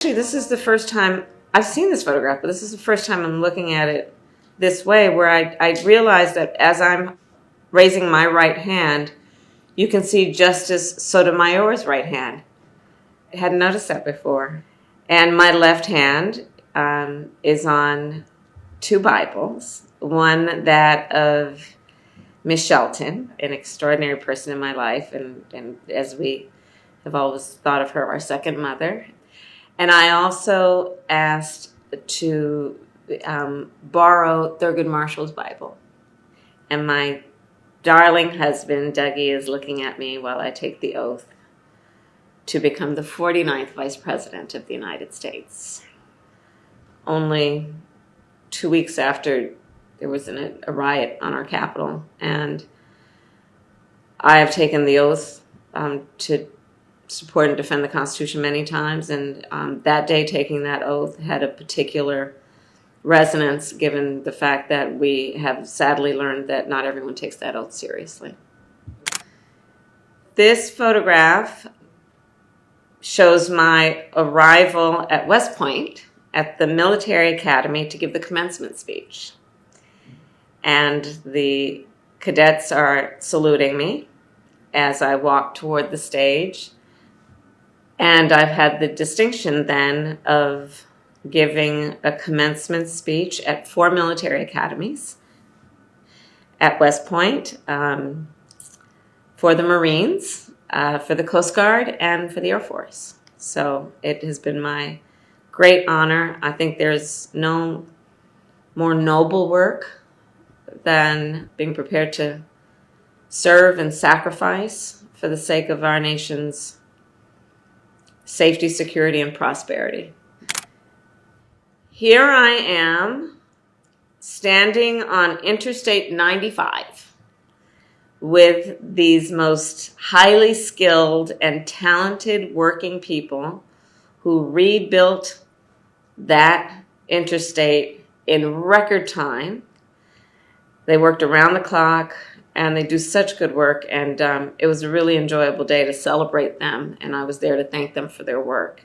Actually, this is the first time I've seen this photograph, but this is the first time I'm looking at it this way, where I realized that as I'm raising my right hand, you can see Justice Sotomayor's right hand. I hadn't noticed that before. And my left hand is on two Bibles, one that of Miss Shelton, an extraordinary person in my life, and as we have always thought of her, our second mother. And I also asked to borrow Thurgood Marshall's Bible. And my darling husband, Dougie, is looking at me while I take the oath to become the 49th Vice President of the United States. Only 2 weeks after there was a riot on our Capitol, and I have taken the oath to support and defend the Constitution many times, and that day taking that oath had a particular resonance given the fact that we have sadly learned that not everyone takes that oath seriously. This photograph shows my arrival at West Point at the military academy to give the commencement speech. And the cadets are saluting me as I walk toward the stage. And I've had the distinction then of giving a commencement speech at 4 military academies, at West Point, for the Marines, for the Coast Guard, and for the Air Force. So it has been my great honor. I think there's no more noble work than being prepared to serve and sacrifice for the sake of our nation's safety, security, and prosperity. Here I am standing on Interstate 95 with these most highly skilled and talented working people who rebuilt that interstate in record time. They worked around the clock, and they do such good work, and it was a really enjoyable day to celebrate them, and I was there to thank them for their work.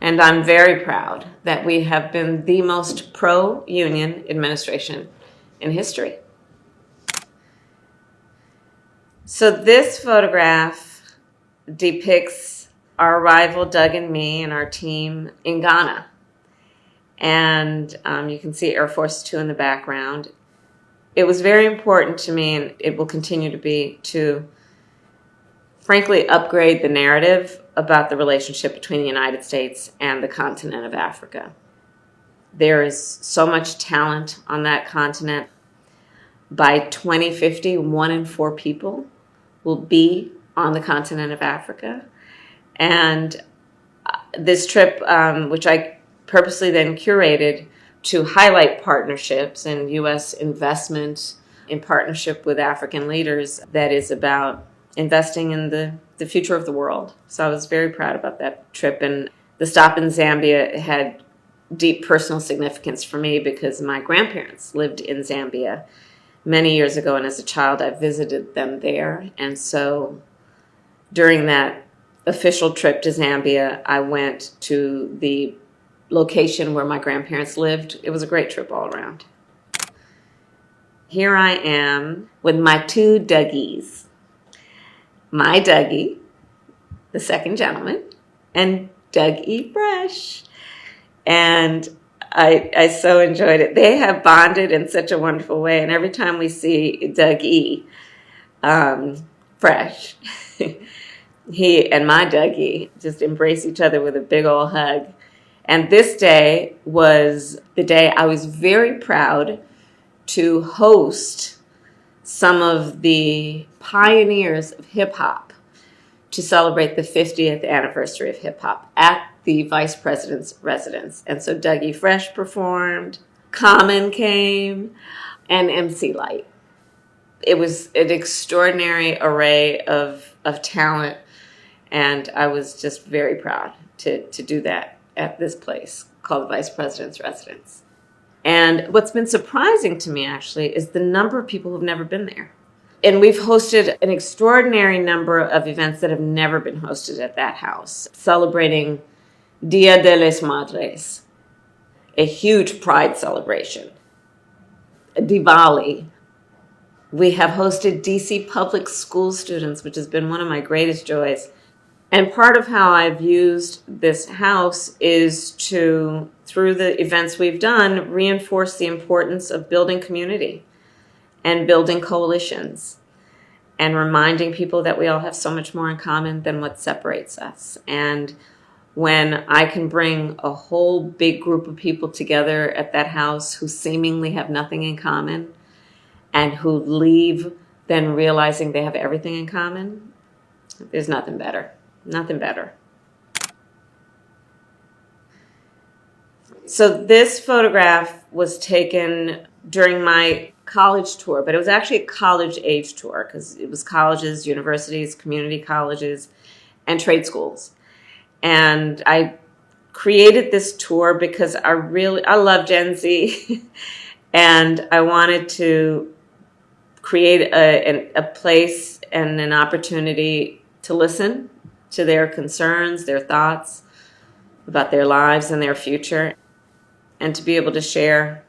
And I'm very proud that we have been the most pro-union administration in history. So this photograph depicts our arrival, Doug and me, and our team in Ghana. And you can see Air Force 2 in the background. It was very important to me, and it will continue to be, to frankly upgrade the narrative about the relationship between the United States and the continent of Africa. There is so much talent on that continent. By 2050, 1 in 4 people will be on the continent of Africa. And this trip, which I purposely then curated to highlight partnerships and U.S. investment in partnership with African leaders, that is about investing in the future of the world. So I was very proud about that trip. And the stop in Zambia had deep personal significance for me because my grandparents lived in Zambia many years ago, and as a child I visited them there. And so during that official trip to Zambia, I went to the location where my grandparents lived. It was a great trip all around. Here I am with my 2 Dougies. My Dougie, the second gentleman, and Dougie Fresh. And I so enjoyed it. They have bonded in such a wonderful way. And every time we see Dougie Fresh, he and my Dougie just embrace each other with a big old hug. And this day was the day I was very proud to host some of the pioneers of hip-hop to celebrate the 50th anniversary of hip-hop at the Vice President's residence. And so Dougie Fresh performed, Common came, and MC Light. It was an extraordinary array of talent, and I was just very proud to do that at this place called the Vice President's residence. And what's been surprising to me, actually, is the number of people who've never been there. And we've hosted an extraordinary number of events that have never been hosted at that house, celebrating Dia de las Madres, a huge pride celebration. Diwali. We have hosted DC public school students, which has been one of my greatest joys. And part of how I've used this house is to, through the events we've done, reinforce the importance of building community and building coalitions and reminding people that we all have so much more in common than what separates us. And when I can bring a whole big group of people together at that house who seemingly have nothing in common and who leave then realizing they have everything in common, there's nothing better. Nothing better. So this photograph was taken during my college tour, but it was actually a college age tour because it was colleges, universities, community colleges, and trade schools. And I created this tour because I love Gen Z and I wanted to create a place and an opportunity to listen to their concerns, their thoughts about their lives and their future, and to be able to share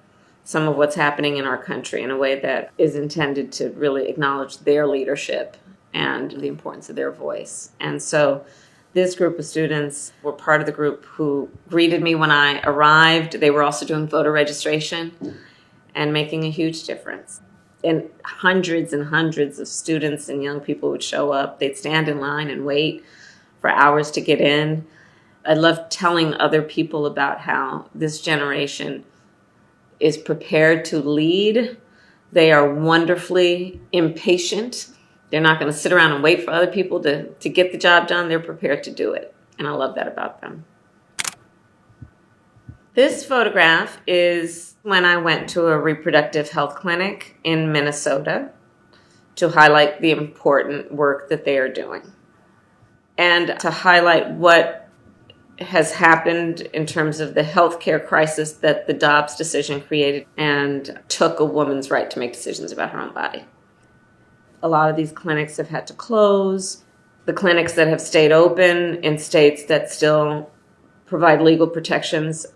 some of what's happening in our country in a way that is intended to really acknowledge their leadership and the importance of their voice. And so this group of students were part of the group who greeted me when I arrived. They were also doing voter registration and making a huge difference. And hundreds of students and young people would show up. They'd stand in line and wait for hours to get in. I love telling other people about how this generation is prepared to lead. They are wonderfully impatient. They're not going to sit around and wait for other people to get the job done. They're prepared to do it. And I love that about them. This photograph is when I went to a reproductive health clinic in Minnesota to highlight the important work that they are doing and to highlight what has happened in terms of the healthcare crisis that the Dobbs decision created and took a woman's right to make decisions about her own body. A lot of these clinics have had to close. The clinics that have stayed open in states that still provide legal protections,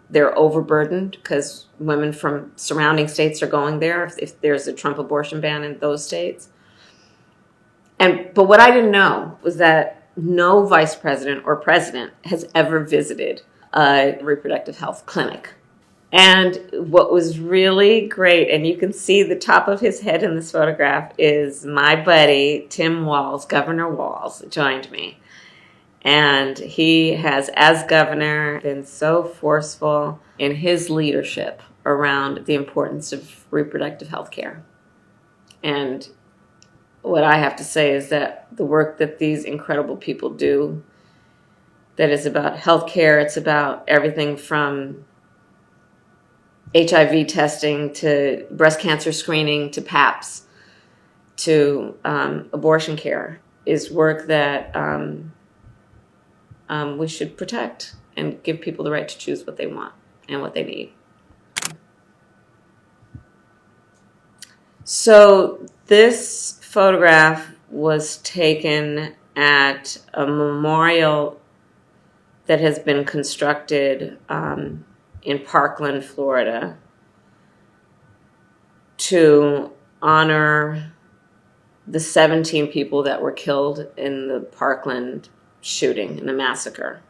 they're overburdened because women from surrounding states are going there if there's a Trump abortion ban in those states. But what I didn't know was that no vice president or president has ever visited a reproductive health clinic. And what was really great, and you can see the top of his head in this photograph, is my buddy, Tim Walz, Governor Walz, joined me. And he has, as governor, been so forceful in his leadership around the importance of reproductive health care. And what I have to say is that the work that these incredible people do, that is about health care, it's about everything from HIV testing to breast cancer screening to PAPs to abortion care, is work that we should protect and give people the right to choose what they want and what they need. So this photograph was taken at a memorial that has been constructed in Parkland, Florida, to honor the 17 people that were killed in the Parkland shooting, in the massacre.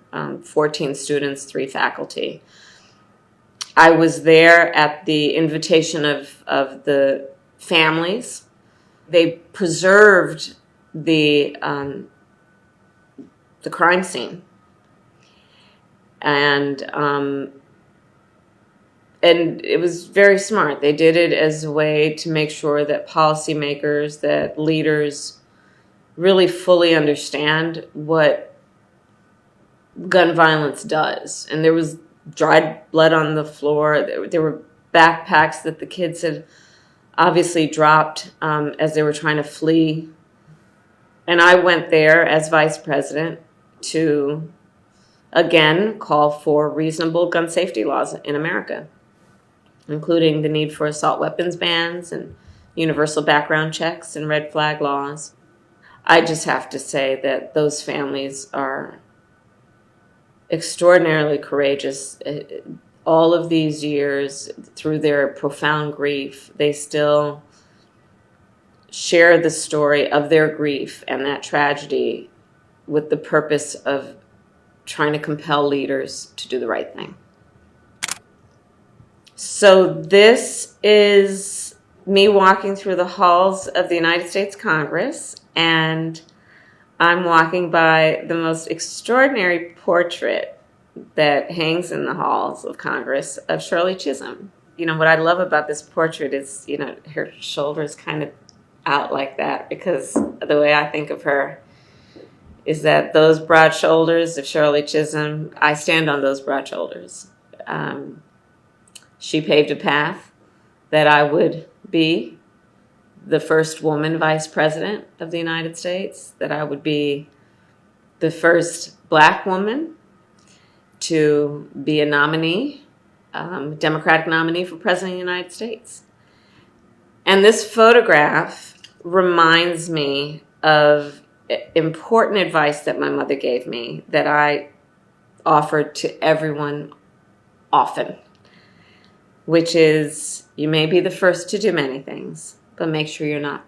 14 students, 3 faculty. I was there at the invitation of the families. They preserved the crime scene. And it was very smart. They did it as a way to make sure that policymakers, that leaders really fully understand what gun violence does. And there was dried blood on the floor. There were backpacks that the kids had obviously dropped as they were trying to flee. And I went there as vice president to, again, call for reasonable gun safety laws in America, including the need for assault weapons bans and universal background checks and red flag laws. I just have to say that those families are extraordinarily courageous. All of these years, through their profound grief, they still share the story of their grief and that tragedy with the purpose of trying to compel leaders to do the right thing. So this is me walking through the halls of the United States Congress, and I'm walking by the most extraordinary portrait that hangs in the halls of Congress of Shirley Chisholm. You know, what I love about this portrait is, you know, her shoulders kind of out like that, because the way I think of her is that those broad shoulders of Shirley Chisholm, I stand on those broad shoulders. She paved a path that I would be the first woman vice president of the United States, that I would be the first Black woman to be a nominee, Democratic nominee for president of the United States. And this photograph reminds me of important advice that my mother gave me that I offered to everyone often, which is, you may be the first to do many things, but make sure you're not the